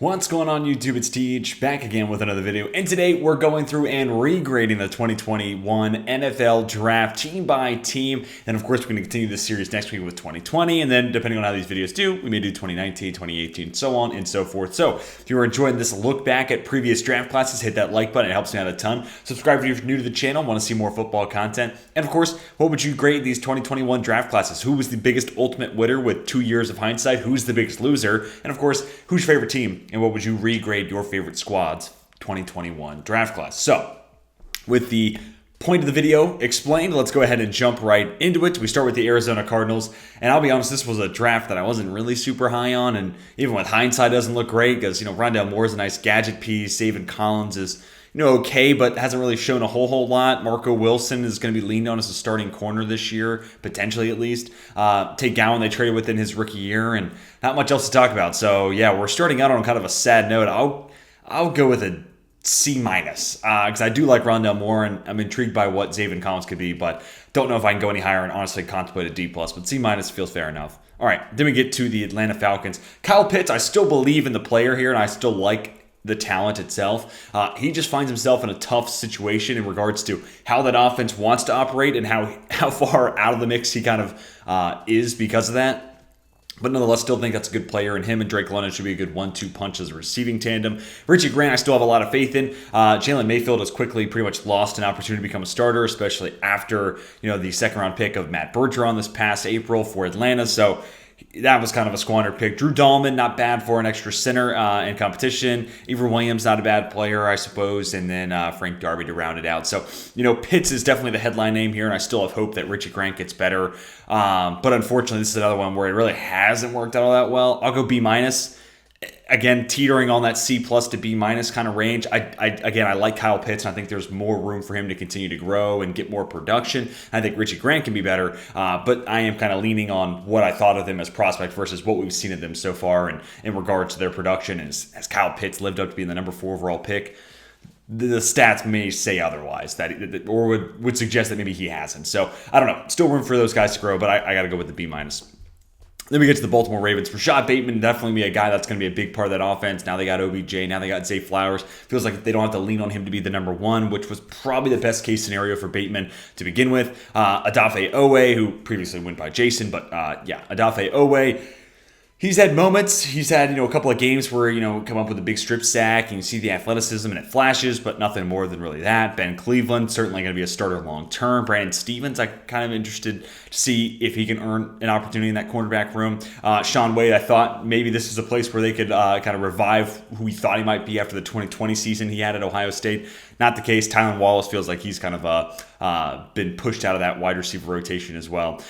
What's going on YouTube? It's Teach back again with another video, and today we're going through and regrading the 2021 NFL Draft team by team, and of course we're going to continue this series next week with 2020, and then depending on how these videos do, we may do 2019, 2018, so on and so forth. So if you are enjoying this look back at previous draft classes, hit that like button, it helps me out a ton. Subscribe if you're new to the channel, want to see more football content, and of course, what would you grade these 2021 draft classes? Who was the biggest ultimate winner with 2 years of hindsight? Who's the biggest loser? And of course, who's your favorite team? And what would you regrade your favorite squad's 2021 draft class? So, with the point of the video explained, let's go ahead and jump right into it. We start with the Arizona Cardinals, and I'll be honest, this was a draft that I wasn't really super high on, and even with hindsight, doesn't look great because, Rondale Moore is a nice gadget piece. Zaven Collins is, okay, but hasn't really shown a whole lot. Marco Wilson is going to be leaned on as a starting corner this year, potentially at least. Tate Gowan, they traded within his rookie year, and not much else to talk about. So, yeah, we're starting out on kind of a sad note. I'll go with a C- because I do like Rondale Moore, and I'm intrigued by what Zaven Collins could be, but don't know if I can go any higher and honestly contemplate a D+, but C- feels fair enough. All right, then we get to the Atlanta Falcons. Kyle Pitts, I still believe in the player here, and I still like the talent itself. He just finds himself in a tough situation in regards to how that offense wants to operate and how far out of the mix he kind of is because of that. But nonetheless, still think that's a good player, and him and Drake London should be a good 1-2 punch as a receiving tandem. Richie Grant, I still have a lot of faith in. Jalen Mayfield has quickly pretty much lost an opportunity to become a starter, especially after the second-round pick of Matt Bergeron this past April for Atlanta. So that was kind of a squandered pick. Drew Dahlman, not bad for an extra center in competition. Avery Williams, not a bad player, I suppose. And then Frank Darby to round it out. So, Pitts is definitely the headline name here, and I still have hope that Richie Grant gets better. But unfortunately, this is another one where it really hasn't worked out all that well. I'll go B-. Again, teetering on that C+ to B- kind of range. I like Kyle Pitts, and I think there's more room for him to continue to grow and get more production. I think Richie Grant can be better, but I am kind of leaning on what I thought of them as prospect versus what we've seen of them so far in regards to their production. As Kyle Pitts lived up to being the number 4 overall pick, the stats may say otherwise, or would suggest that maybe he hasn't. So I don't know. Still room for those guys to grow, but I got to go with the B-. Then we get to the Baltimore Ravens. Rashad Bateman definitely be a guy that's going to be a big part of that offense. Now they got OBJ. Now they got Zay Flowers. Feels like they don't have to lean on him to be the number 1, which was probably the best case scenario for Bateman to begin with. Odafe Oweh, who previously went by Jason, but Odafe Oweh. He's had moments. He's had, a couple of games where, come up with a big strip sack and you see the athleticism and it flashes, but nothing more than really that. Ben Cleveland, certainly going to be a starter long term. Brandon Stevens, I'm kind of interested to see if he can earn an opportunity in that cornerback room. Shaun Wade, I thought maybe this is a place where they could kind of revive who we thought he might be after the 2020 season he had at Ohio State. Not the case. Tylan Wallace feels like he's kind of been pushed out of that wide receiver rotation as well.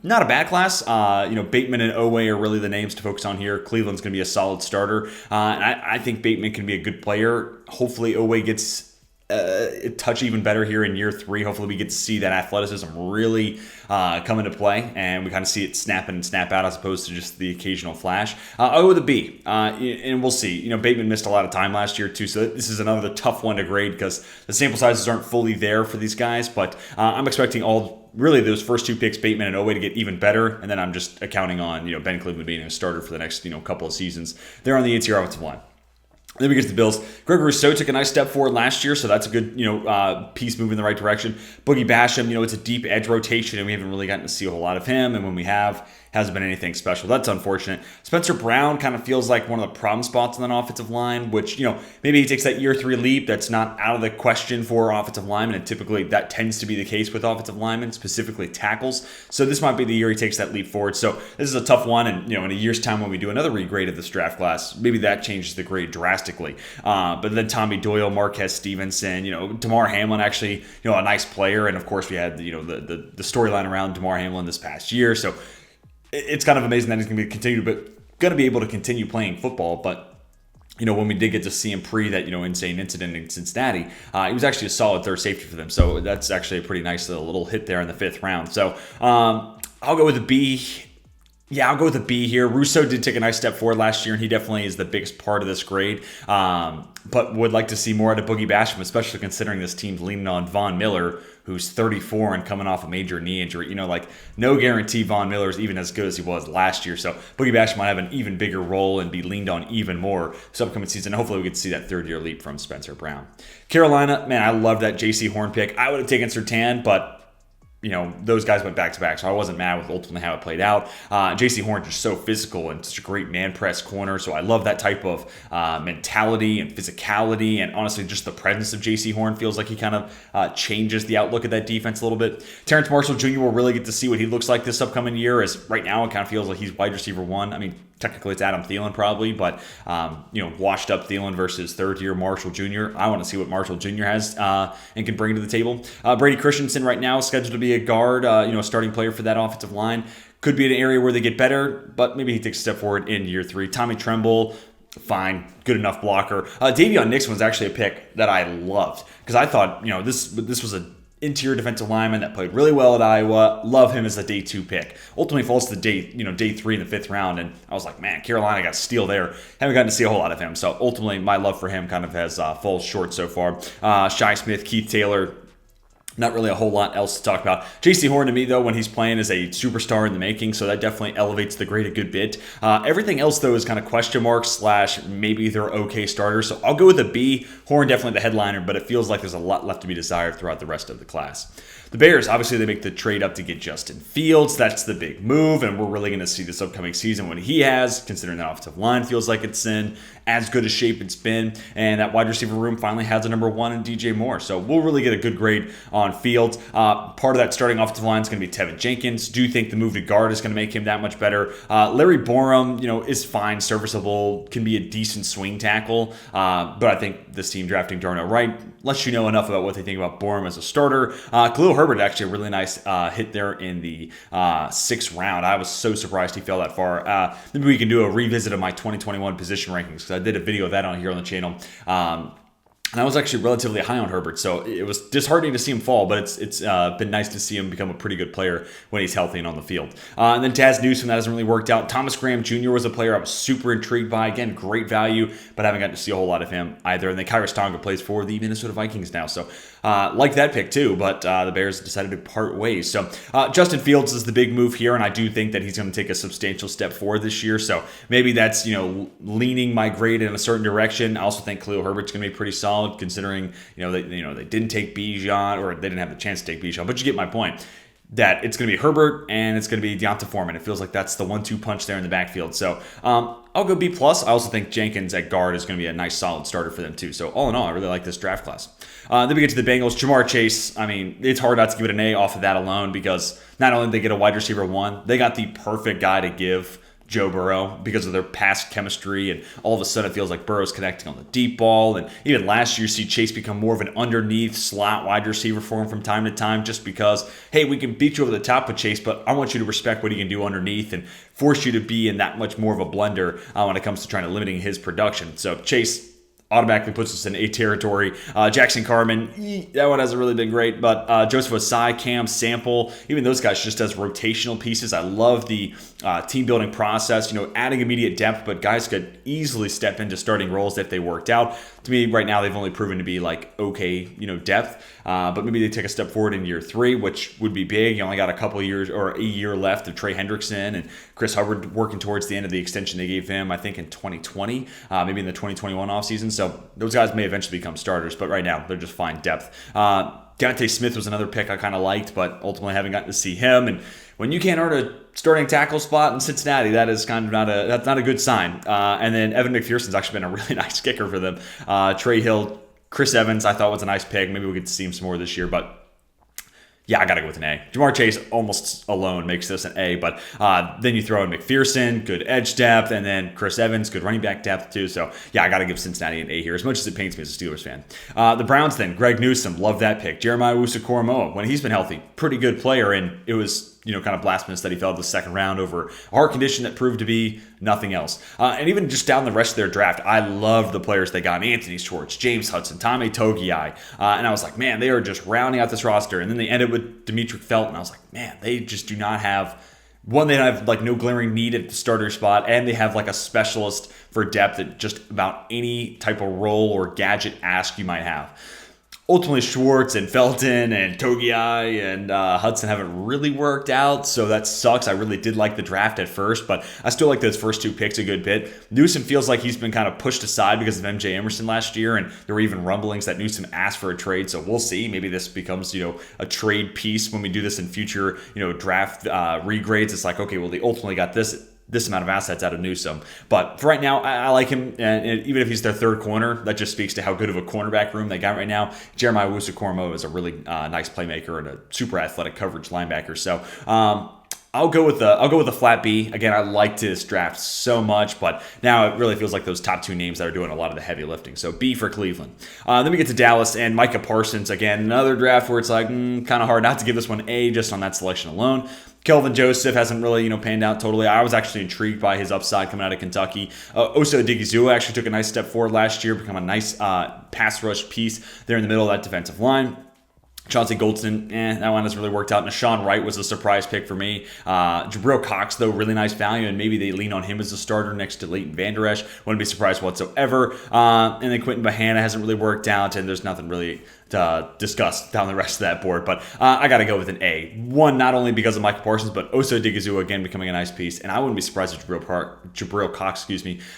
Not a bad class. Bateman and Oweh are really the names to focus on here. Cleveland's going to be a solid starter. And I think Bateman can be a good player. Hopefully Oweh gets a touch even better here in year 3. Hopefully we get to see that athleticism really come into play, and we kind of see it snap in and snap out as opposed to just the occasional flash. I'll go with a B, and we'll see. Bateman missed a lot of time last year too, so this is another tough one to grade because the sample sizes aren't fully there for these guys, but I'm expecting really those first 2 picks, Bateman and Oweh, to get even better, and then I'm just accounting on Ben Cleveland being a starter for the next couple of seasons. They're on the interior offensive line. Then we get to the Bills. Greg Rousseau took a nice step forward last year, so that's a good piece moving in the right direction. Boogie Basham, it's a deep edge rotation, and we haven't really gotten to see a whole lot of him, and when we have, hasn't been anything special. That's unfortunate. Spencer Brown kind of feels like one of the problem spots on that offensive line, which, maybe he takes that year 3 leap. That's not out of the question for offensive linemen, and typically that tends to be the case with offensive linemen, specifically tackles. So this might be the year he takes that leap forward. So this is a tough one, and, in a year's time when we do another regrade of this draft class, maybe that changes the grade drastically. But then Tommy Doyle, Marquez Stevenson, Damar Hamlin, actually, a nice player. And of course we had, the storyline around Damar Hamlin this past year. So it's kind of amazing that he's going to be able to continue playing football. But, when we did get to see him pre that, insane incident in Cincinnati, he was actually a solid third safety for them. So that's actually a pretty nice little hit there in the 5th round. So I'll go with a B. Yeah, I'll go with a B here. Russo did take a nice step forward last year, and he definitely is the biggest part of this grade. But would like to see more out of Boogie Basham, especially considering this team's leaning on Von Miller, who's 34 and coming off a major knee injury. Like, no guarantee Von Miller is even as good as he was last year. So Boogie Basham might have an even bigger role and be leaned on even more this upcoming season. Hopefully we get to see that third-year leap from Spencer Brown. Carolina, man, I love that J.C. Horn pick. I would have taken Surtain, but those guys went back-to-back, so I wasn't mad with ultimately how it played out. J.C. Horn is just so physical and such a great man-press corner, so I love that type of mentality and physicality, and honestly, just the presence of J.C. Horn feels like he kind of changes the outlook of that defense a little bit. Terrence Marshall Jr. will really get to see what he looks like this upcoming year, as right now it kind of feels like he's wide receiver one. I mean, technically it's Adam Thielen probably, but washed up Thielen versus third-year Marshall Jr. I want to see what Marshall Jr. has and can bring to the table. Brady Christensen right now is scheduled to be a guard, a starting player for that offensive line. Could be an area where they get better, but maybe he takes a step forward in year 3. Tommy Tremble, fine, good enough blocker. Davion Nixon was actually a pick that I loved because I thought, this was a interior defensive lineman that played really well at Iowa. Love him as a day 2 pick. Ultimately falls to day 3 in the 5th round, and I was like, man, Carolina got a steal there. Haven't gotten to see a whole lot of him, so ultimately my love for him kind of has fallen short so far. Shi Smith, Keith Taylor, not really a whole lot else to talk about. J.C. Horn to me, though, when he's playing, is a superstar in the making, so that definitely elevates the grade a good bit. Everything else, though, is kind of question marks / maybe they're okay starters, so I'll go with a B. Horn definitely the headliner, but it feels like there's a lot left to be desired throughout the rest of the class. The Bears, obviously, they make the trade up to get Justin Fields. That's the big move, and we're really going to see this upcoming season when he has, considering that offensive line feels like it's in as good a shape it's been, and that wide receiver room finally has a number 1 in DJ Moore. So we'll really get a good grade on Fields. Part of that starting offensive line is going to be Tevin Jenkins. Do think the move to guard is going to make him that much better. Larry Borum, is fine, serviceable, can be a decent swing tackle, but I think this team drafting Darnell Wright lets you know enough about what they think about Borum as a starter. Khalil Herbert, actually a really nice hit there in the 6th round. I was so surprised he fell that far. Maybe we can do a revisit of my 2021 position rankings, because I did a video of that on here on the channel. And I was actually relatively high on Herbert, so it was disheartening to see him fall, but it's been nice to see him become a pretty good player when he's healthy and on the field. And then Taz Newsome, that hasn't really worked out. Thomas Graham Jr. was a player I was super intrigued by. Again, great value, but I haven't gotten to see a whole lot of him either. And then Kyrus Tonga plays for the Minnesota Vikings now, so like that pick too, but the Bears decided to part ways. So Justin Fields is the big move here, and I do think that he's going to take a substantial step forward this year, so maybe that's leaning my grade in a certain direction. I also think Khalil Herbert's going to be pretty solid, considering they didn't take Bijan, or they didn't have the chance to take Bijan, but you get my point. That it's going to be Herbert and it's going to be Deonta Foreman. It feels like that's the 1-2 punch there in the backfield. So I'll go B+. I also think Jenkins at guard is going to be a nice solid starter for them too. So all in all, I really like this draft class. Then we get to the Bengals. Jamar Chase, I mean, it's hard not to give it an A off of that alone, because not only did they get a wide receiver 1, they got the perfect guy to give Joe Burrow because of their past chemistry, and all of a sudden it feels like Burrow's connecting on the deep ball. And even last year, you see Chase become more of an underneath slot wide receiver for him from time to time, just because, hey, we can beat you over the top with Chase, but I want you to respect what he can do underneath and force you to be in that much more of a blender when it comes to trying to limiting his production. So Chase automatically puts us in A territory. Jackson Carman, that one hasn't really been great, but Joseph Osai, Cam Sample, even those guys just as rotational pieces. I love the team building process, adding immediate depth, but guys could easily step into starting roles if they worked out. To me, right now, they've only proven to be okay, depth, but maybe they take a step forward in year 3, which would be big. You only got a couple years or a year left of Trey Hendrickson and Chris Hubbard working towards the end of the extension they gave him, I think in 2020, maybe in the 2021 offseason. So those guys may eventually become starters, but right now they're just fine depth. Deontay Smith was another pick I kind of liked, but ultimately haven't gotten to see him. And when you can't earn a starting tackle spot in Cincinnati, that is kind of not a good sign. And then Evan McPherson's actually been a really nice kicker for them. Trey Hill, Chris Evans, I thought was a nice pick. Maybe we'll get to see him some more this year, but yeah, I got to go with an A. Jamar Chase almost alone makes this an A, but then you throw in McPherson, good edge depth, and then Chris Evans, good running back depth too. So yeah, I got to give Cincinnati an A here, as much as it pains me as a Steelers fan. The Browns then, Greg Newsome, love that pick. Jeremiah Owusu-Koramoah, when he's been healthy, pretty good player, and it was kind of blasphemous that he fell to the 2nd round over a heart condition that proved to be nothing else. And even just down the rest of their draft, I love the players they got. Anthony Schwartz, James Hudson, Tommy Togiai. And I was like, man, they are just rounding out this roster. And then they ended with Demetric Felton. I was like, man, they just do not have One, they have like no glaring need at the starter spot, and they have like a specialist for depth at just about any type of role or gadget ask you might have. Ultimately, Schwartz and Felton and Togiai and Hudson haven't really worked out, so that sucks. I really did like the draft at first, but I still like those first two picks a good bit. Newsome feels like he's been kind of pushed aside because of MJ Emerson last year, and there were even rumblings that Newsome asked for a trade, so we'll see. Maybe this becomes, a trade piece when we do this in future, draft regrades. It's like, okay, well, they ultimately got this amount of assets out of Newsome. But for right now, I like him. And even if he's their third corner, that just speaks to how good of a cornerback room they got right now. Jeremiah Owusu-Koramoah is a really nice playmaker and a super athletic coverage linebacker. So I'll go with the flat B. Again, I liked this draft so much, but now it really feels like those top two names that are doing a lot of the heavy lifting. So B for Cleveland. Then we get to Dallas and Micah Parsons. Again, another draft where it's like kind of hard not to give this one A just on that selection alone. Kelvin Joseph hasn't really, panned out totally. I was actually intrigued by his upside coming out of Kentucky. Osa Odighizuwa actually took a nice step forward last year, become a nice pass rush piece there in the middle of that defensive line. Chauncey Goldston, that one hasn't really worked out. Nashawn Wright was a surprise pick for me. Jabril Cox, though, really nice value, and maybe they lean on him as a starter next to Leighton Vander Esch. Wouldn't be surprised whatsoever. And then Quentin Bahana hasn't really worked out, and there's nothing really to discuss down the rest of that board. But I got to go with an A. One, not only because of Micah Parsons, but Osa Odighizuwa, again, becoming a nice piece. And I wouldn't be surprised if Jabril Cox,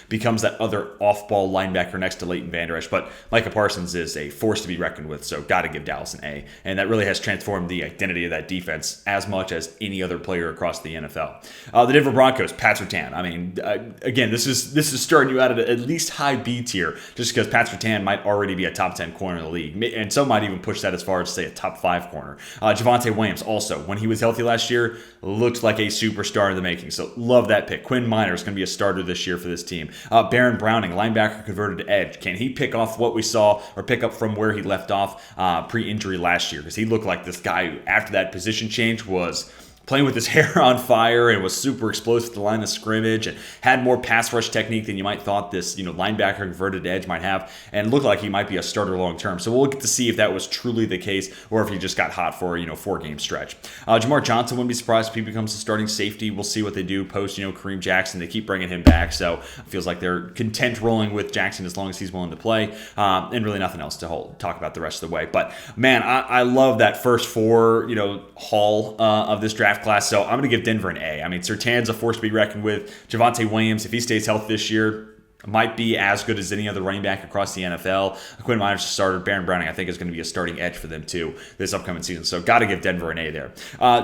becomes that other off-ball linebacker next to Leighton Vander Esch. But Micah Parsons is a force to be reckoned with, so got to give Dallas an A. And that really has transformed the identity of that defense as much as any other player across the NFL. The Denver Broncos, Pat Surtain. I mean, again, this is starting you out at least high B tier, just because Pat Surtain might already be a top 10 corner in the league. And some might even push that as far as, say, a top 5 corner. Javonte Williams, also, when he was healthy last year, looked like a superstar in the making. So love that pick. Quinn Miner is going to be a starter this year for this team. Baron Browning, linebacker converted to edge. Can he pick off what we saw or pick up from where he left off pre-injury last year? Because he looked like this guy who, after that position change, was playing with his hair on fire and was super explosive at the line of scrimmage and had more pass rush technique than you might thought this, linebacker converted edge might have, and looked like he might be a starter long term. So we'll get to see if that was truly the case or if he just got hot for a 4-game stretch. Jamar Johnson, wouldn't be surprised if he becomes a starting safety. We'll see what they do post Kareem Jackson. They keep bringing him back, so it feels like they're content rolling with Jackson as long as he's willing to play, and really nothing else to talk about the rest of the way. But man, I love that first four haul of this draft class. So I'm going to give Denver an A. I mean, Surtain's a force to be reckoned with. Javonte Williams, if he stays healthy this year, might be as good as any other running back across the NFL. Quinn Miner's a starter. Baron Browning, I think, is going to be a starting edge for them, too, this upcoming season. So got to give Denver an A there.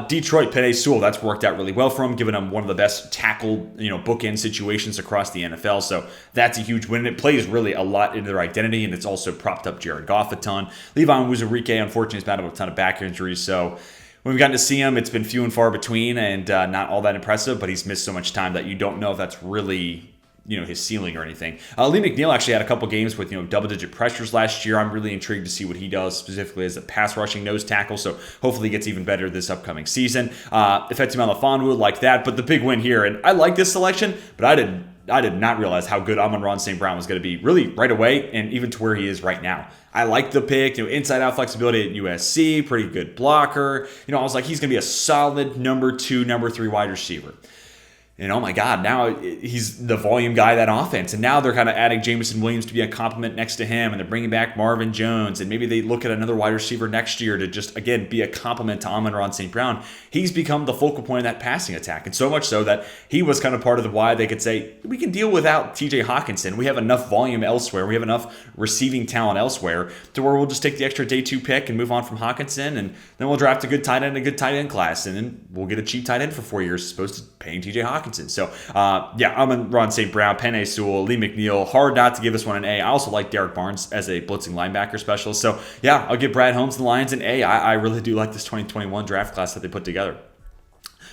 Detroit, Penei Sewell, that's worked out really well for him, giving him one of the best tackle, bookend situations across the NFL. So that's a huge win. And it plays really a lot into their identity, and it's also propped up Jared Goff a ton. Le'Veon Wuzurike, unfortunately, has battled a ton of back injuries, so when we've gotten to see him, it's been few and far between and not all that impressive, but he's missed so much time that you don't know if that's really his ceiling or anything. Lee McNeil actually had a couple games with double-digit pressures last year. I'm really intrigued to see what he does specifically as a pass-rushing nose tackle, so hopefully he gets even better this upcoming season. Ifeatu Melifonwu, like that, but the big win here, and I like this selection, but I did not realize how good Amon-Ra St. Brown was going to be really right away and even to where he is right now. I like the pick, inside-out flexibility at USC, pretty good blocker. I was like, he's going to be a solid number 2, number 3 wide receiver. And oh my God, now he's the volume guy of that offense. And now they're kind of adding Jameson Williams to be a complement next to him. And they're bringing back Marvin Jones. And maybe they look at another wide receiver next year to just, again, be a complement to Amon-Ra St. Brown. He's become the focal point of that passing attack. And so much so that he was kind of part of the why they could say, we can deal without TJ Hawkinson. We have enough volume elsewhere. We have enough receiving talent elsewhere to where we'll just take the extra day 2 pick and move on from Hawkinson. And then we'll draft a good tight end, a good tight end class. And then we'll get a cheap tight end for 4 years as opposed to paying TJ Hawkinson. So, Amon-Ra St. Brown, Penei Sewell, Lee McNeil. Hard not to give this one an A. I also like Derek Barnes as a blitzing linebacker specialist. So, I'll give Brad Holmes and the Lions an A. I really do like this 2021 draft class that they put together.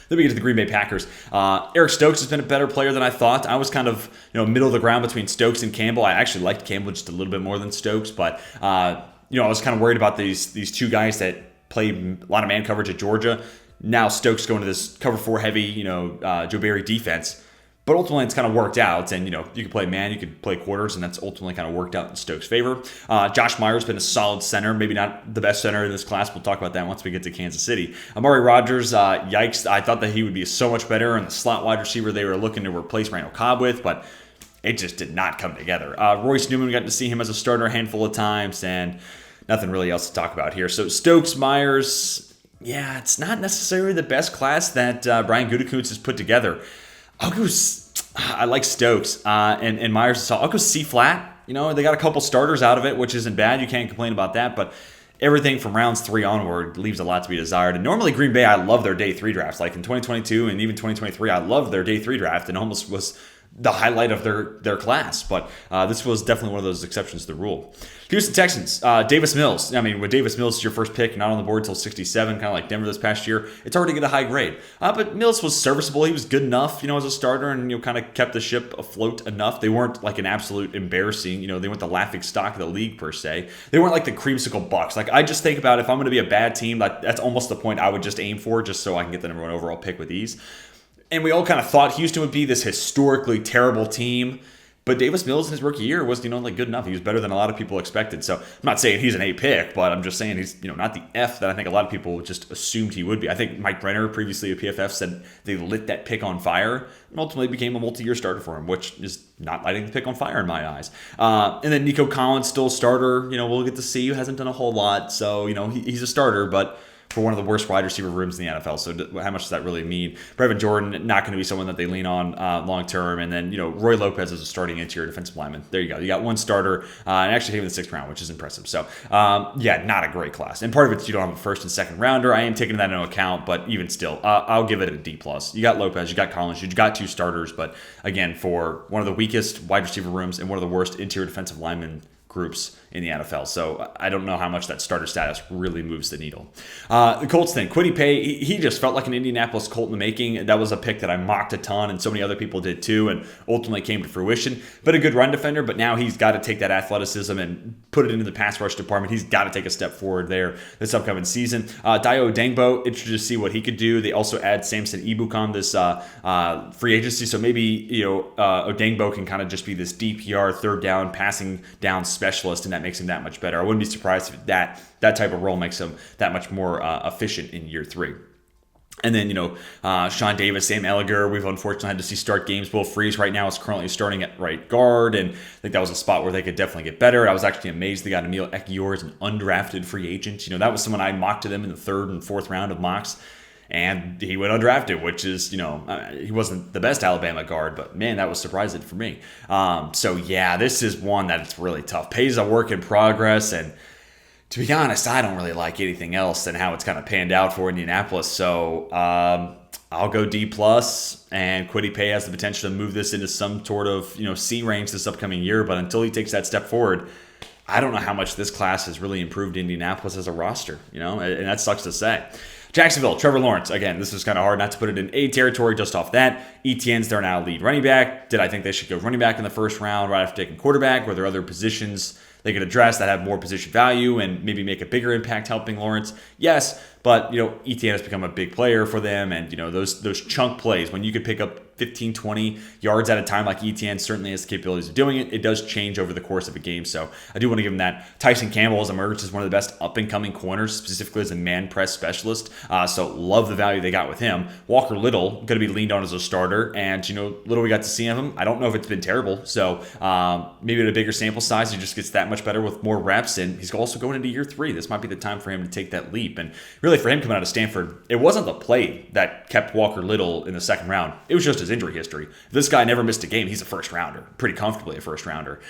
Then we get to the Green Bay Packers. Eric Stokes has been a better player than I thought. I was kind of middle of the ground between Stokes and Campbell. I actually liked Campbell just a little bit more than Stokes, but I was kind of worried about these two guys that played a lot of man coverage at Georgia. Now Stokes going to this cover 4 heavy, Joe Barry defense. But ultimately, it's kind of worked out. And, you could play man, you could play quarters, and that's ultimately kind of worked out in Stokes' favor. Josh Myers been a solid center, maybe not the best center in this class. We'll talk about that once we get to Kansas City. Amari Rodgers, yikes. I thought that he would be so much better in the slot wide receiver they were looking to replace Randall Cobb with, but it just did not come together. Royce Newman, we got to see him as a starter a handful of times, and nothing really else to talk about here. So Stokes, Myers, yeah, it's not necessarily the best class that Brian Gutekunst has put together. I like Stokes and Myers. So I'll go C flat. They got a couple starters out of it, which isn't bad. You can't complain about that, but everything from rounds 3 onward leaves a lot to be desired. And normally Green Bay, I love their day 3 drafts. Like in 2022 and even 2023, I loved their day 3 draft and almost was the highlight of their class. But this was definitely one of those exceptions to the rule. Houston Texans, Davis Mills. I mean, with Davis Mills is your first pick, not on the board until 67, kind of like Denver this past year, it's hard to get a high grade. But Mills was serviceable. He was good enough, as a starter, and kind of kept the ship afloat enough. They weren't like an absolute embarrassing, they weren't the laughing stock of the league per se. They weren't like the creamsicle Bucks. Like I just think about if I'm going to be a bad team, that's almost the point I would just aim for, just so I can get the number 1 overall pick with ease. And we all kind of thought Houston would be this historically terrible team. But Davis Mills in his rookie year was, like good enough. He was better than a lot of people expected. So I'm not saying he's an A pick, but I'm just saying he's, not the F that I think a lot of people just assumed he would be. I think Mike Brenner, previously at PFF, said they lit that pick on fire and ultimately became a multi-year starter for him, which is not lighting the pick on fire in my eyes. And then Nico Collins, still a starter. We'll get to see. He hasn't done a whole lot. So, he's a starter, but for one of the worst wide receiver rooms in the NFL. So how much does that really mean? Brevin Jordan, not going to be someone that they lean on long term. And then, Roy Lopez is a starting interior defensive lineman. There you go. You got one starter and actually came in the 6th round, which is impressive. So, not a great class. And part of it's you don't have a 1st and 2nd rounder. I am taking that into account, but even still, I'll give it a D+. You got Lopez, you got Collins, you got 2 starters. But again, for one of the weakest wide receiver rooms and one of the worst interior defensive linemen groups in the NFL. So I don't know how much that starter status really moves the needle. The Colts thing, Kwity Paye, he just felt like an Indianapolis Colt in the making. That was a pick that I mocked a ton, and so many other people did too, and ultimately came to fruition. But a good run defender, but now he's got to take that athleticism and put it into the pass rush department. He's got to take a step forward there this upcoming season. Dayo Odengbo, interested to see what he could do. They also add Samson Ebukam this free agency, so maybe Odengbo can kind of just be this DPR, third down, passing down specialist, and that makes him that much better. I wouldn't be surprised if that type of role makes him that much more efficient in year 3. And then, Sean Davis, Sam Ehlinger, we've unfortunately had to see start games. Will Freeze right now is currently starting at right guard, and I think that was a spot where they could definitely get better. I was actually amazed they got Emil Ekiyor as an undrafted free agent. That was someone I mocked to them in the 3rd and 4th round of mocks. And he went undrafted, which is, he wasn't the best Alabama guard, but man, that was surprising for me. This is one that it's really tough. Paye's a work in progress, and to be honest, I don't really like anything else than how it's kind of panned out for Indianapolis. So I'll go D+, and Kwity Paye has the potential to move this into some sort of, C range this upcoming year, but until he takes that step forward, I don't know how much this class has really improved Indianapolis as a roster, and that sucks to say. Jacksonville, Trevor Lawrence. Again, this is kind of hard not to put it in A territory just off that. Etienne's their now lead running back. Did I think they should go running back in the 1st round right after taking quarterback? Were there other positions they could address that have more position value and maybe make a bigger impact helping Lawrence? Yes, but Etienne has become a big player for them, and those chunk plays when you could pick up 15, 20 yards at a time like Etienne certainly has the capabilities of doing it. It does change over the course of a game, so I do want to give him that. Tyson Campbell has emerged as one of the best up-and-coming corners, specifically as a man press specialist, so love the value they got with him. Walker Little, going to be leaned on as a starter, and little we got to see of him. I don't know if it's been terrible, so maybe at a bigger sample size, he just gets that much better with more reps, and he's also going into year 3. This might be the time for him to take that leap, and really for him coming out of Stanford, it wasn't the play that kept Walker Little in the 2nd round. It was just his injury history. If this guy never missed a game, he's a 1st rounder, pretty comfortably a 1st rounder,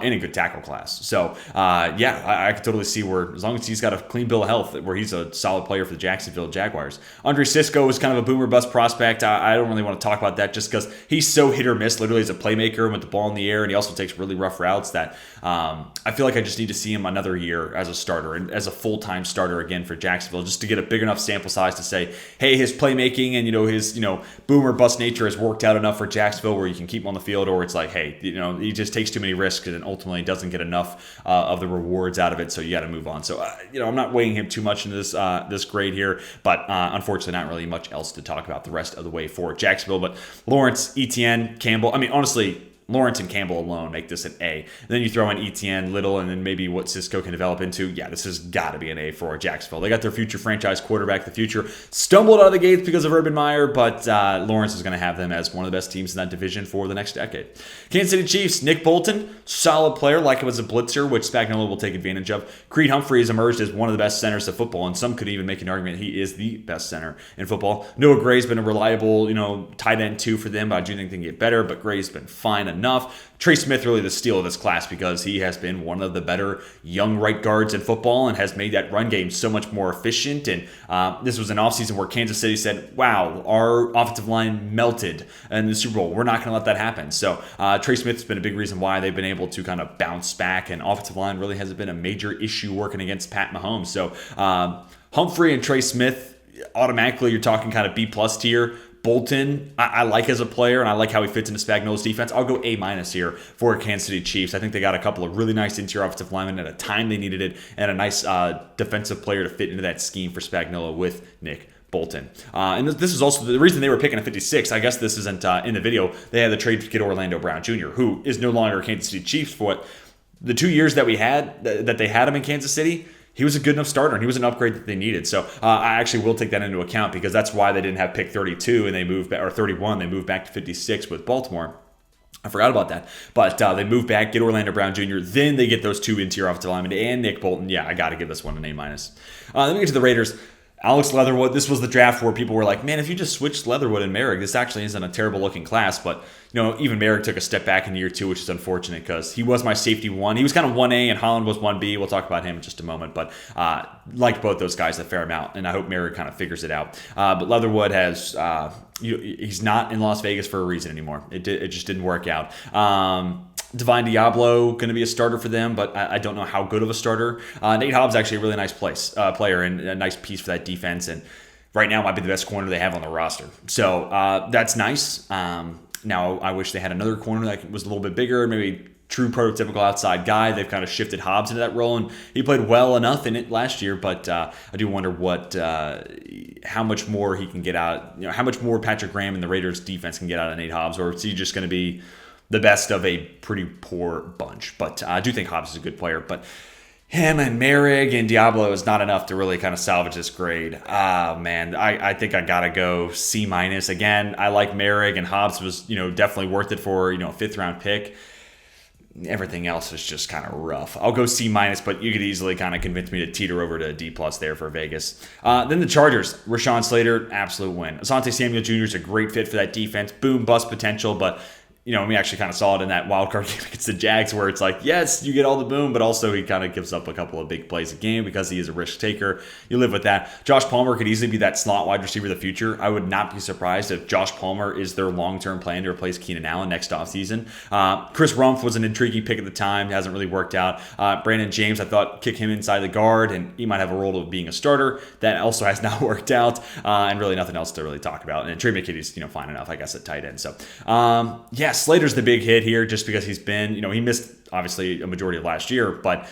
in a good tackle class. So, I could totally see where, as long as he's got a clean bill of health, where he's a solid player for the Jacksonville Jaguars. Andre Sisco is kind of a boomer bust prospect. I don't really want to talk about that just because he's so hit or miss, literally as a playmaker with the ball in the air, and he also takes really rough routes that I feel like I just need to see him another year as a starter and as a full-time starter again for Jacksonville, just to get a big enough sample size to say, hey, his playmaking and his boomer bust nature has worked worked out enough for Jacksonville where you can keep him on the field, or it's like, hey, he just takes too many risks and ultimately doesn't get enough of the rewards out of it, so you got to move on. So, I'm not weighing him too much in this grade here, but unfortunately not really much else to talk about the rest of the way for Jacksonville. But Lawrence, Etienne, Campbell, honestly, Lawrence and Campbell alone make this an A. And then you throw in Etienne, Little, and then maybe what Cisco can develop into. Yeah, this has got to be an A for Jacksonville. They got their future franchise quarterback, the future. Stumbled out of the gates because of Urban Meyer, but Lawrence is going to have them as one of the best teams in that division for the next decade. Kansas City Chiefs, Nick Bolton, solid player, like him as a blitzer, which Spagnuolo will take advantage of. Creed Humphrey has emerged as one of the best centers of football, and some could even make an argument he is the best center in football. Noah Gray's been a reliable, tight end too for them, but I do think they can get better, but Gray's been fine enough. Trey Smith really the steal of this class because he has been one of the better young right guards in football and has made that run game so much more efficient. And this was an offseason where Kansas City said, wow, our offensive line melted in the Super Bowl. We're not going to let that happen. So Trey Smith's been a big reason why they've been able to kind of bounce back, and offensive line really hasn't been a major issue working against Pat Mahomes. So Humphrey and Trey Smith, automatically you're talking kind of B+ tier. Bolton, I like as a player, and I like how he fits into Spagnuolo's defense. I'll go A- here for Kansas City Chiefs. I think they got a couple of really nice interior offensive linemen at a time they needed it, and a nice defensive player to fit into that scheme for Spagnuolo with Nick Bolton. And this is also the reason they were picking a 56. I guess this isn't in the video. They had the trade to get Orlando Brown Jr., who is no longer a Kansas City Chiefs for what the 2 years that we had, that they had him in Kansas City. He was a good enough starter, and he was an upgrade that they needed. So I actually will take that into account because that's why they didn't have pick 32 and they moved back, or 31. They moved back to 56 with Baltimore. I forgot about that. But they move back, get Orlando Brown Jr., then they get those two interior offensive linemen and Nick Bolton. Yeah, I got to give this one an A-. Then we get to the Raiders. Alex Leatherwood, this was the draft where people were like, man, if you just switched Leatherwood and Merrick, this actually isn't a terrible looking class. But, even Merrick took a step back in year 2, which is unfortunate because he was my safety 1. He was kind of 1A and Holland was 1B. We'll talk about him in just a moment. But liked both those guys a fair amount, and I hope Merrick kind of figures it out. But Leatherwood has, he's not in Las Vegas for a reason anymore. It just didn't work out. Divine Diablo going to be a starter for them, but I don't know how good of a starter. Nate Hobbs actually a really nice player and a nice piece for that defense, and right now might be the best corner they have on the roster. So that's nice. Now I wish they had another corner that was a little bit bigger, maybe true prototypical outside guy. They've kind of shifted Hobbs into that role, and he played well enough in it last year, but I do wonder how much more he can get out, how much more Patrick Graham and the Raiders defense can get out of Nate Hobbs, or is he just going to be the best of a pretty poor bunch? But I do think Hobbs is a good player, but him and Merrick and Diablo is not enough to really kind of salvage this grade. Man, I think I gotta go C-. Again, I like Merrick, and Hobbs was, definitely worth it for, a 5th round pick. Everything else is just kind of rough. I'll go C-, but you could easily kind of convince me to teeter over to D+ there for Vegas. Then the Chargers, Rashawn Slater, absolute win. Asante Samuel Jr. is a great fit for that defense. Boom, bust potential, but we actually kind of saw it in that wild card game against the Jags where it's like, yes, you get all the boom, but also he kind of gives up a couple of big plays a game because he is a risk taker. You live with that. Josh Palmer could easily be that slot wide receiver of the future. I would not be surprised if Josh Palmer is their long-term plan to replace Keenan Allen next offseason. Chris Rumph was an intriguing pick at the time. It hasn't really worked out. Brandon James, I thought, kick him inside the guard, and he might have a role of being a starter. That also has not worked out, and really nothing else to really talk about. And Trey McKitty's, fine enough, I guess, at tight end. So, Slater's the big hit here just because he's been, he missed obviously a majority of last year, but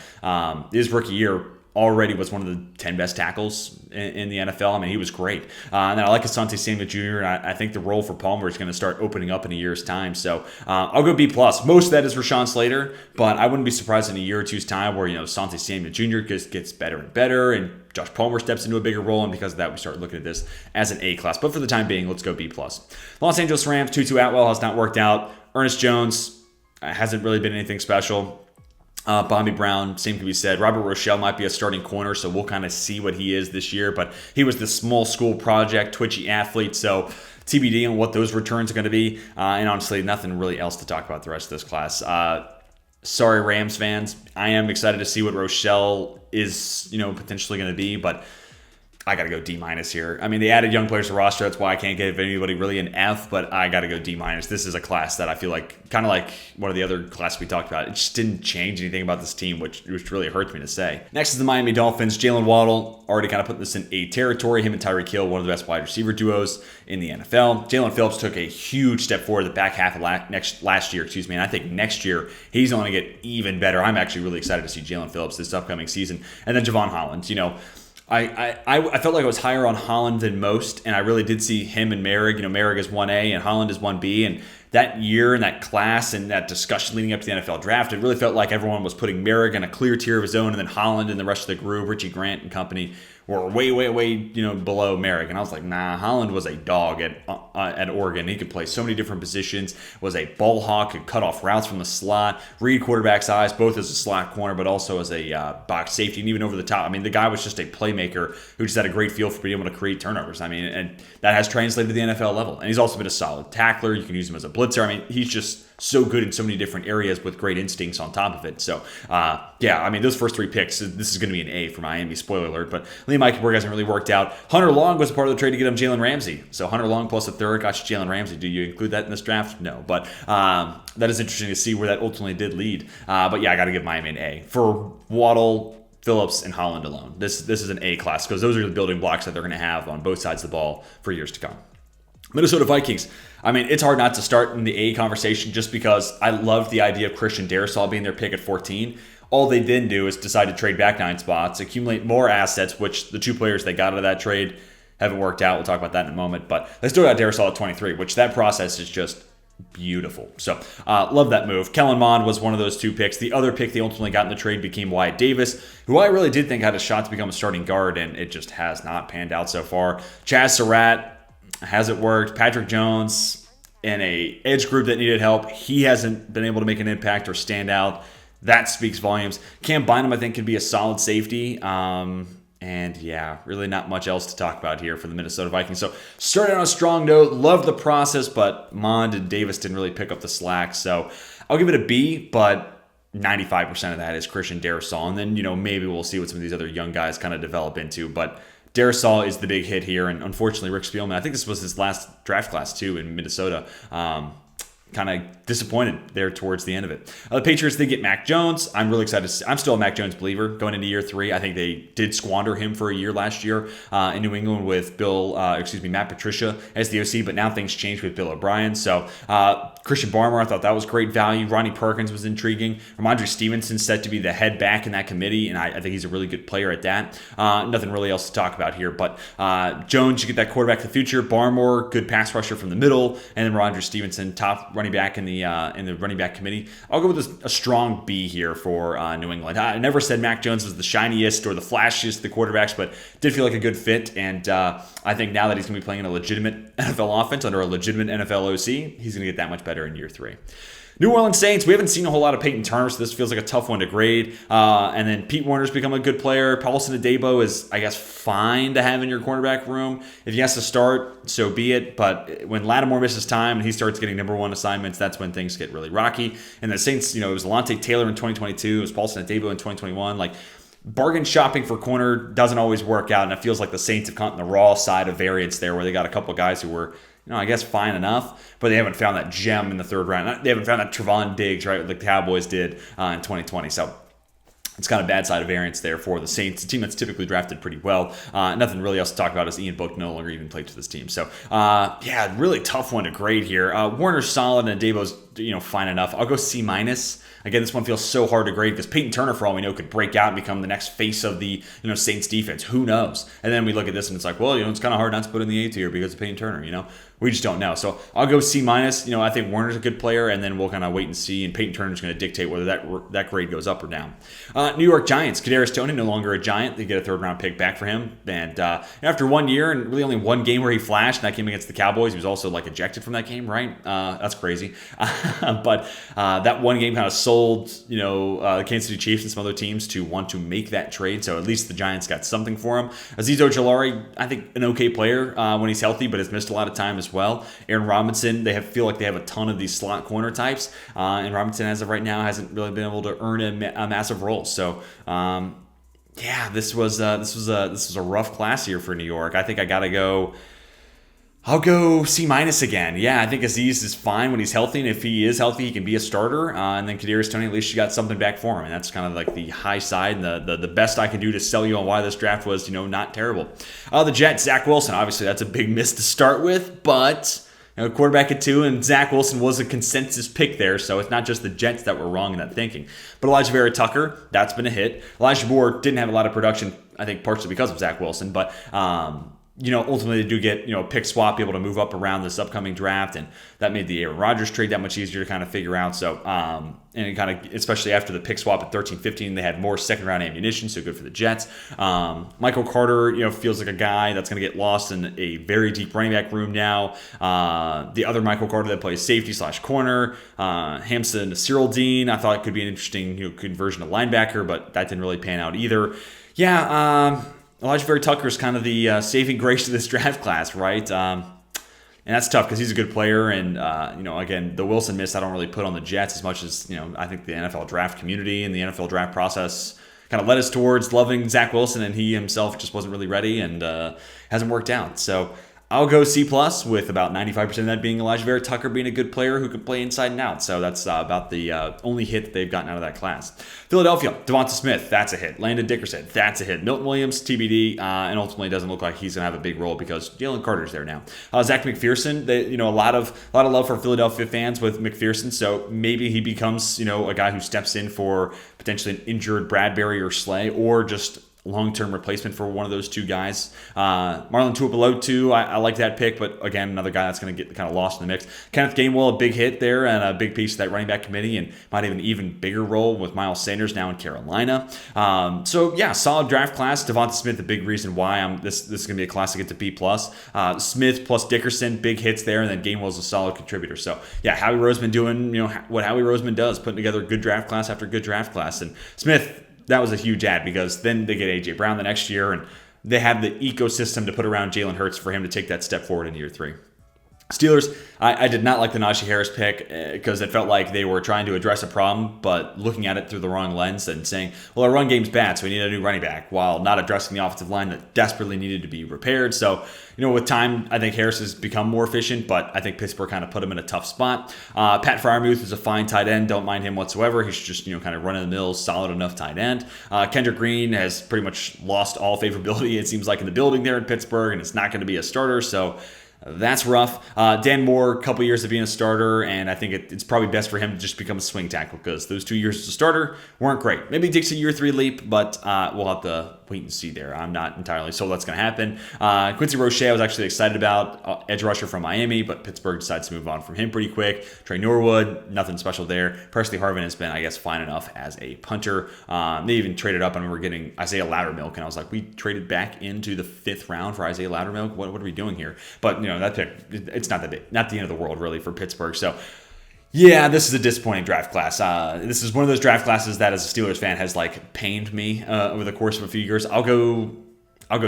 his rookie year already was one of the 10 best tackles in the NFL. He was great. And then I like Asante Samuel Jr., and I think the role for Palmer is going to start opening up in a year's time. So I'll go B+. Most of that is Rashawn Slater, but I wouldn't be surprised in a year or two's time where, Asante Samuel Jr. gets better and better, and Josh Palmer steps into a bigger role, and because of that, we start looking at this as an A+. But for the time being, let's go B+. Los Angeles Rams, Tutu Atwell has not worked out. Ernest Jones hasn't really been anything special. Bobby Brown, same can be said. Robert Rochelle might be a starting corner, so we'll kind of see what he is this year. But he was this small school project, twitchy athlete, so TBD on what those returns are going to be. And honestly, nothing really else to talk about the rest of this class. Sorry, Rams fans. I am excited to see what Rochelle is, potentially going to be, but I got to go D minus here. I mean, they added young players to the roster. That's why I can't give anybody really an F, but I got to go D minus. This is a class that I feel like, kind of like one of the other classes we talked about, it just didn't change anything about this team, which really hurts me to say. Next is the Miami Dolphins. Jalen Waddle, already kind of put this in A territory. Him and Tyreek Hill, one of the best wide receiver duos in the NFL. Jalen Phillips took a huge step forward the back half of last year, and I think next year he's going to get even better. I'm actually really excited to see Jalen Phillips this upcoming season. And then Javon Holland, I felt like I was higher on Holland than most, and I really did see him and Merrick. Merrick is 1A and Holland is 1B, and that year and that class and that discussion leading up to the NFL draft, it really felt like everyone was putting Merrick in a clear tier of his own, and then Holland and the rest of the group, Richie Grant and company, were way below Merrick. And I was like, nah, Holland was a dog at Oregon. He could play so many different positions, was a ball hawk, could cut off routes from the slot, read quarterback's eyes, both as a slot corner, but also as a box safety, and even over the top. I mean, the guy was just a playmaker who just had a great feel for being able to create turnovers. I mean, and that has translated to the NFL level. And he's also been a solid tackler. You can use him as a blitzer. I mean, he's just so good in so many different areas with great instincts on top of it. So, I mean, those first 3 picks, this is going to be an A for Miami, spoiler alert. But Liam Eichenberg hasn't really worked out. Hunter Long was a part of the trade to get him Jalen Ramsey. So Hunter Long plus a third got you Jalen Ramsey. Do you include that in this draft? No. But that is interesting to see where that ultimately did lead. But yeah, I got to give Miami an A. For Waddle, Phillips, and Holland alone, this is an A class because those are the building blocks that they're going to have on both sides of the ball for years to come. Minnesota Vikings. I mean, it's hard not to start in the A conversation just because I love the idea of Christian Darrisaw being their pick at 14. All they then do is decide to trade back 9 spots, accumulate more assets, which the 2 players they got out of that trade haven't worked out. We'll talk about that in a moment. But they still got Darrisaw at 23, which that process is just beautiful. So, love that move. Kellen Mond was one of those 2 picks. The other pick they ultimately got in the trade became Wyatt Davis, who I really did think had a shot to become a starting guard, and it just has not panned out so far. Chaz Surratt hasn't worked. Patrick Jones in a edge group that needed help, he hasn't been able to make an impact or stand out. That speaks volumes. Cam Bynum, I think, could be a solid safety. And yeah, really not much else to talk about here for the Minnesota Vikings. So started on a strong note, loved the process, but Mond and Davis didn't really pick up the slack. So I'll give it a B, but 95% of that is Christian Darrisaw. And then, maybe we'll see what some of these other young guys kind of develop into. But Darrisaw is the big hit here, and unfortunately, Rick Spielman, I think this was his last draft class too in Minnesota. Kind of disappointed there towards the end of it. The Patriots, they get Mac Jones. I'm really excited. I'm still a Mac Jones believer going into year 3. I think they did squander him for a year last year in New England with Matt Patricia as the OC, but now things changed with Bill O'Brien. So Christian Barmore, I thought that was great value. Ronnie Perkins was intriguing. Ramondre Stevenson's set to be the head back in that committee, and I think he's a really good player at that. Nothing really else to talk about here, but Jones, you get that quarterback of the future. Barmore, good pass rusher from the middle, and then Ramondre Stevenson, top running back in the running back committee. I'll go with a strong B here for New England. I never said Mac Jones was the shiniest or the flashiest of the quarterbacks, but did feel like a good fit, and I think now that he's going to be playing in a legitimate NFL offense under a legitimate NFL OC, he's going to get that much better in year 3. New Orleans Saints, we haven't seen a whole lot of Peyton Turner, so this feels like a tough one to grade. And then Pete Warner's become a good player. Paulson Adebo is, I guess, fine to have in your cornerback room. If he has to start, so be it. But when Lattimore misses time and he starts getting number 1 assignments, that's when things get really rocky. And the Saints, it was Alontae Taylor in 2022. It was Paulson Adebo in 2021. Bargain shopping for corner doesn't always work out, and it feels like the Saints have caught in the raw side of variance there, where they got a couple of guys who were, I guess fine enough, but they haven't found that gem in the 3rd round. They haven't found that Trevon Diggs, right, like the Cowboys did in 2020. So it's kind of bad side of variance there for the Saints, a team that's typically drafted pretty well. Nothing really else to talk about as Ian Book no longer even played for this team. So, really tough one to grade here. Warner's solid and Adebo's, fine enough. I'll go C-. Again, this one feels so hard to grade because Peyton Turner, for all we know, could break out and become the next face of the Saints defense. Who knows? And then we look at this and it's like, well, it's kind of hard not to put in the A tier because of Peyton Turner. We just don't know. So I'll go C-. I think Warner's a good player, and then we'll kind of wait and see. And Peyton Turner's going to dictate whether that grade goes up or down. New York Giants, Kadarius Toney, no longer a Giant. They get a 3rd round pick back for him. And after 1 year and really only one game where he flashed, and that game against the Cowboys, he was also ejected from that game, right? That's crazy. But that one game kind of sold, the Kansas City Chiefs and some other teams to want to make that trade. So at least the Giants got something for him. Azeez Ojulari, I think an okay player when he's healthy, but has missed a lot of time as well. Aaron Robinson, feel like they have a ton of these slot corner types, and Robinson as of right now hasn't really been able to earn a massive role. So Yeah, this was a rough class here for New York. I think I gotta go. I'll go C minus again. Yeah, I think Aziz is fine when he's healthy, and if he is healthy, he can be a starter. And then Kadarius Toney, at least you got something back for him, and that's kind of like the high side and the best I can do to sell you on why this draft was not terrible. The Jets, Zach Wilson, obviously that's a big miss to start with, but quarterback at 2, and Zach Wilson was a consensus pick there, so it's not just the Jets that were wrong in that thinking. But Elijah Vera Tucker, that's been a hit. Elijah Moore didn't have a lot of production, I think partially because of Zach Wilson, but ultimately they do get, a pick swap, be able to move up around this upcoming draft, and that made the Aaron Rodgers trade that much easier to kind of figure out. So, and it kind of, especially after the pick swap at 13-15, they had more second-round ammunition, so good for the Jets. Michael Carter, feels like a guy that's going to get lost in a very deep running back room now. The other Michael Carter that plays safety/corner, Hamza Nasirildeen, I thought it could be an interesting, conversion to linebacker, but that didn't really pan out either. Yeah, Elijah Vera Tucker is kind of the saving grace of this draft class, right? And that's tough because he's a good player. And, again, the Wilson miss I don't really put on the Jets as much as, I think the NFL draft community and the NFL draft process kind of led us towards loving Zach Wilson, and he himself just wasn't really ready and hasn't worked out. So I'll go C+, with about 95% of that being Elijah Vera Tucker being a good player who can play inside and out. So that's about the only hit that they've gotten out of that class. Philadelphia, Devonta Smith, that's a hit. Landon Dickerson, that's a hit. Milton Williams, TBD, and ultimately it doesn't look like he's going to have a big role because Jalen Carter's there now. Zach McPherson, a lot of love for Philadelphia fans with McPherson, so maybe he becomes, a guy who steps in for potentially an injured Bradbury or Slay, or just long-term replacement for one of those two guys. Marlon Tuipulotu, I like that pick, but again, another guy that's going to get kind of lost in the mix. Kenneth Gainwell, a big hit there and a big piece of that running back committee, and might have an even bigger role with Miles Sanders now in Carolina. So yeah, solid draft class. Devonta Smith, the big reason why this is going to be a class to get to B+. Smith plus Dickerson, big hits there, and then Gainwell's a solid contributor. So yeah, Howie Roseman doing what Howie Roseman does, putting together good draft class after good draft class. And Smith, that was a huge ad because then they get A.J. Brown the next year, and they have the ecosystem to put around Jalen Hurts for him to take that step forward in year 3. Steelers, I did not like the Najee Harris pick because it felt like they were trying to address a problem, but looking at it through the wrong lens and saying, well, our run game's bad, so we need a new running back, while not addressing the offensive line that desperately needed to be repaired. So, with time, I think Harris has become more efficient, but I think Pittsburgh kind of put him in a tough spot. Pat Freiermuth is a fine tight end. Don't mind him whatsoever. He's just, kind of run-of-the-mill, solid enough tight end. Kendrick Green has pretty much lost all favorability, it seems like, in the building there in Pittsburgh, and it's not going to be a starter, so that's rough. Dan Moore, a couple years of being a starter, and I think it's probably best for him to just become a swing tackle because those 2 years as a starter weren't great. Maybe he takes a year 3 leap, but we'll have to wait and see there. I'm not entirely sold that's going to happen. Quincy Roche, I was actually excited about, edge rusher from Miami, but Pittsburgh decides to move on from him pretty quick. Trey Norwood, nothing special there. Presley Harvin has been, I guess, fine enough as a punter. They even traded up. I remember getting Isaiah Loudermilk, and I was like, we traded back into the 5th round for Isaiah Loudermilk? What are we doing here? But, that pick, it's not the end of the world, really, for Pittsburgh. So, yeah, this is a disappointing draft class. This is one of those draft classes that, as a Steelers fan, has pained me over the course of a few years. I'll go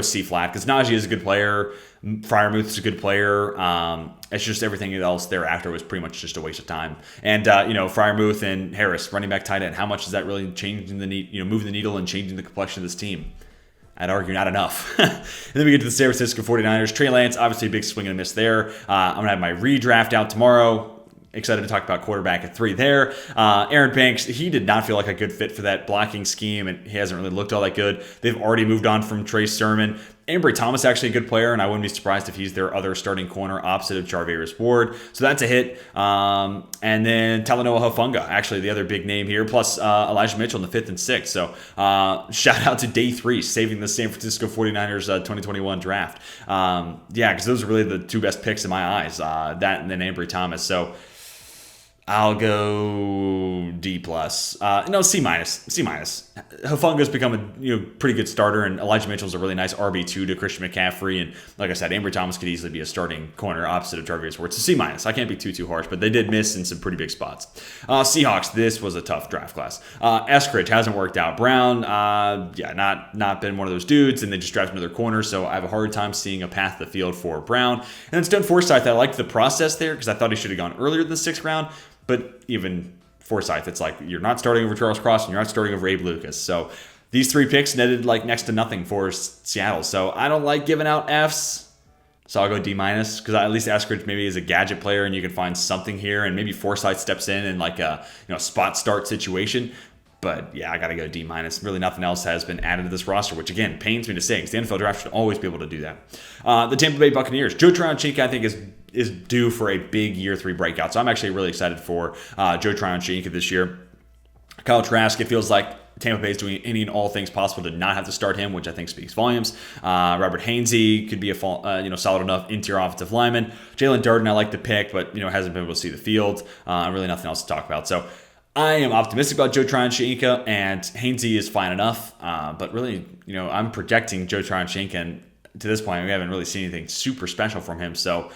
C flat because Najee is a good player. Freiermuth is a good player. It's just everything else thereafter was pretty much just a waste of time. And Freiermuth and Harris, running back tight end, how much is that really changing the moving the needle and changing the complexion of this team? I'd argue not enough. And then we get to the San Francisco 49ers. Trey Lance, obviously a big swing and a miss there. I'm going to have my redraft out tomorrow. Excited to talk about quarterback at 3 there. Aaron Banks, he did not feel like a good fit for that blocking scheme, and he hasn't really looked all that good. They've already moved on from Trey Sermon. Ambry Thomas, actually a good player, and I wouldn't be surprised if he's their other starting corner opposite of Charvarius Ward. So that's a hit. And then Talanoa Hufanga, actually the other big name here, plus Elijah Mitchell in the 5th and 6th. So shout out to day 3, saving the San Francisco 49ers 2021 draft. Because those are really the 2 best picks in my eyes, that and then Ambry Thomas. So I'll go D+. No, C-. Hufunga's become a pretty good starter, and Elijah Mitchell's a really nice RB2 to Christian McCaffrey. And like I said, Ambry Thomas could easily be a starting corner opposite of Jarvis Ward. So C-. I can't be too harsh, but they did miss in some pretty big spots. Seahawks, this was a tough draft class. Eskridge hasn't worked out. Brown, not been one of those dudes, and they just drafted another corner, so I have a hard time seeing a path to the field for Brown. And then Stone Forsythe, I liked the process there because I thought he should have gone earlier than the 6th round. But even Forsythe, it's like you're not starting over Charles Cross and you're not starting over Abe Lucas. So these 3 picks netted like next to nothing for Seattle. So I don't like giving out Fs. So I'll go D- because at least Eskridge maybe is a gadget player and you can find something here, and maybe Forsythe steps in like a spot start situation. But yeah, I got to go D-. Really nothing else has been added to this roster, which again pains me to say because the NFL draft should always be able to do that. The Tampa Bay Buccaneers. Joe Tryon-Shoyinka, I think, is due for a big year 3 breakout. So I'm actually really excited for Joe Tryon-Shoyinka this year. Kyle Trask, it feels like Tampa Bay is doing any and all things possible to not have to start him, which I think speaks volumes. Robert Hainsey could be a solid enough interior offensive lineman. Jalen Durden, I like the pick, but hasn't been able to see the field. Really nothing else to talk about. So I am optimistic about Joe Tryon-Shoyinka, and Hainsey is fine enough. But really, I'm projecting Joe Tryon-Shoyinka, and to this point, we haven't really seen anything super special from him. So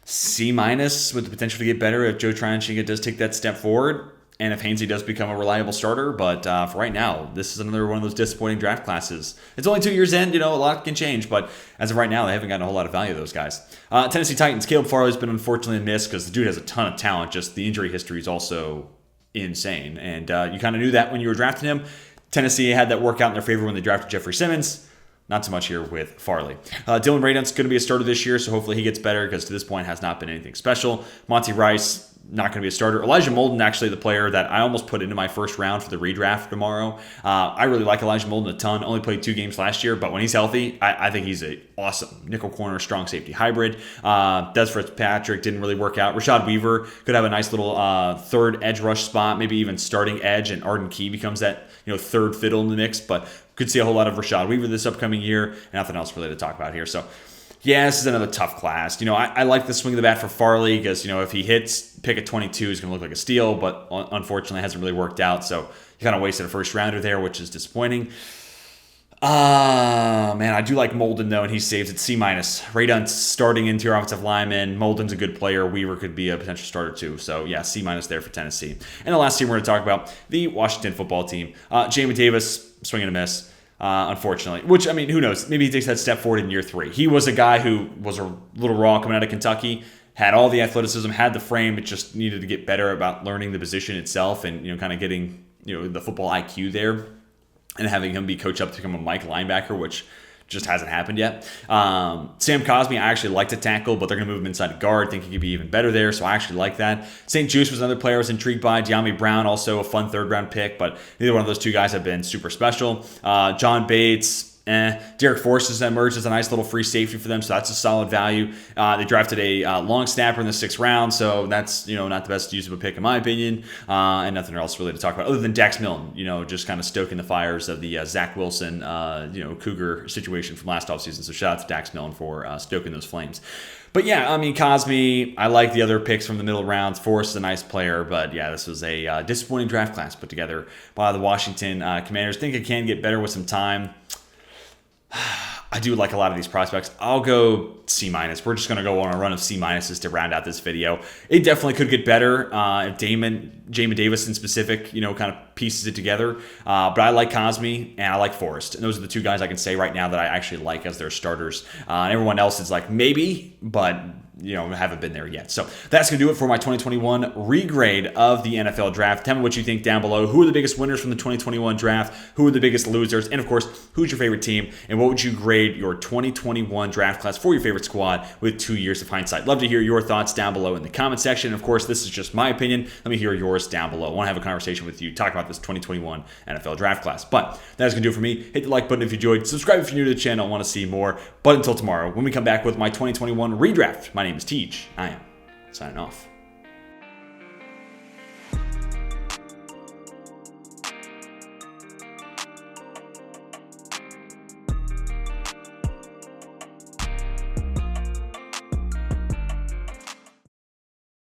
C- with the potential to get better if Joe Tryon-Shoyinka does take that step forward. And if Hainsey does become a reliable starter, but for right now, this is another one of those disappointing draft classes. It's only 2 years in, a lot can change, but as of right now, they haven't gotten a whole lot of value of those guys. Tennessee Titans, Caleb Farley's been unfortunately missed because the dude has a ton of talent, just the injury history is also insane. And you kind of knew that when you were drafting him. Tennessee had that work out in their favor when they drafted Jeffrey Simmons. Not so much here with Farley. Dylan Radunz's going to be a starter this year, so hopefully he gets better because to this point has not been anything special. Monty Rice, not going to be a starter. Elijah Molden, actually the player that I almost put into my first round for the redraft tomorrow. I really like Elijah Molden a ton. Only played 2 games last year, but when he's healthy, I think he's an awesome nickel corner, strong safety hybrid. Des Fitzpatrick didn't really work out. Rashad Weaver could have a nice little third edge rush spot, maybe even starting edge, and Arden Key becomes that third fiddle in the mix, but could see a whole lot of Rashad Weaver this upcoming year, and nothing else really to talk about here. So yeah, this is another tough class. I like the swing of the bat for Farley because, if he hits pick at 22, he's going to look like a steal, but unfortunately it hasn't really worked out. So he kind of wasted a first rounder there, which is disappointing. Man, I do like Molden, though, and he saves it C-. Radunz starting interior offensive lineman. Molden's a good player. Weaver could be a potential starter, too. So, yeah, C- there for Tennessee. And the last team we're going to talk about, the Washington football team. Jamie Davis, swing and a miss. Unfortunately, which, who knows? Maybe he takes that step forward in year 3. He was a guy who was a little raw coming out of Kentucky, had all the athleticism, had the frame, it just needed to get better about learning the position itself and, kind of getting, the football IQ there and having him be coached up to become a Mike linebacker, which just hasn't happened yet. Sam Cosmi, I actually like to tackle, but they're going to move him inside guard. Think he could be even better there, so I actually like that. St. Juice was another player I was intrigued by. De'Ami Brown, also a fun third-round pick, but neither one of those 2 guys have been super special. John Bates, Derek Forrest has emerged as a nice little free safety for them, so that's a solid value. They drafted a long snapper in the 6th round, so that's not the best use of a pick in my opinion, and nothing else really to talk about other than Dax Milne, just kind of stoking the fires of the Zach Wilson Cougar situation from last offseason. So shout out to Dax Milne for stoking those flames. But yeah, Cosmi, I like the other picks from the middle rounds. Forrest is a nice player, but yeah, this was a disappointing draft class put together by the Washington Commanders. Think it can get better with some time. I do like a lot of these prospects. I'll go C-. We're just going to go on a run of C- to round out this video. It definitely could get better if Jamin Davis in specific, kind of pieces it together. But I like Cosmi and I like Forrest. And those are the 2 guys I can say right now that I actually like as their starters. And everyone else is like maybe, but haven't been there yet. So that's going to do it for my 2021 regrade of the NFL draft. Tell me what you think down below. Who are the biggest winners from the 2021 draft? Who are the biggest losers? And of course, who's your favorite team? And what would you grade your 2021 draft class for your favorite squad with 2 years of hindsight? Love to hear your thoughts down below in the comment section. Of course, this is just my opinion. Let me hear yours down below. I want to have a conversation with you, talk about this 2021 NFL draft class. But that's going to do it for me. Hit the like button if you enjoyed. Subscribe if you're new to the channel and want to see more. But until tomorrow, when we come back with my 2021 redraft, my name is Teach. I am signing off.